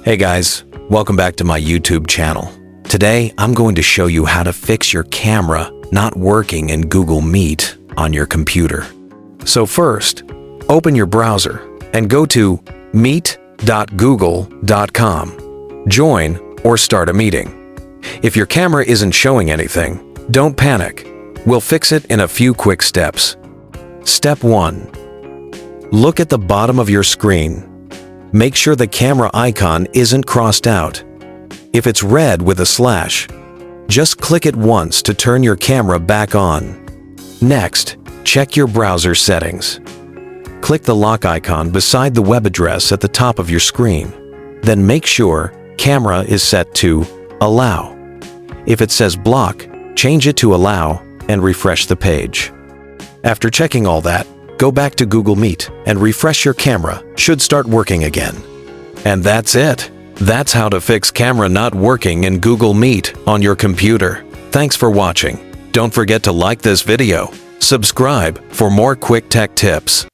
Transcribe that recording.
Hey guys, welcome back to my YouTube channel. Today, I'm going to show you how to fix your camera not working in Google Meet on your computer. So first, open your browser and go to meet.google.com. Join or start a meeting. If your camera isn't showing anything, don't panic. We'll fix it in a few quick steps. Step 1. Look at the bottom of your screen. Make sure the camera icon isn't crossed out. If it's red with a slash, just click it once to turn your camera back on. Next, check your browser settings. Click the lock icon beside the web address at the top of your screen. Then make sure Camera is set to Allow. If it says Block, change it to Allow and refresh the page. After checking all that, go back to Google Meet and refresh your camera. Should start working again. And that's it. That's how to fix camera not working in Google Meet on your computer. Thanks for watching. Don't forget to like this video. Subscribe for more quick tech tips.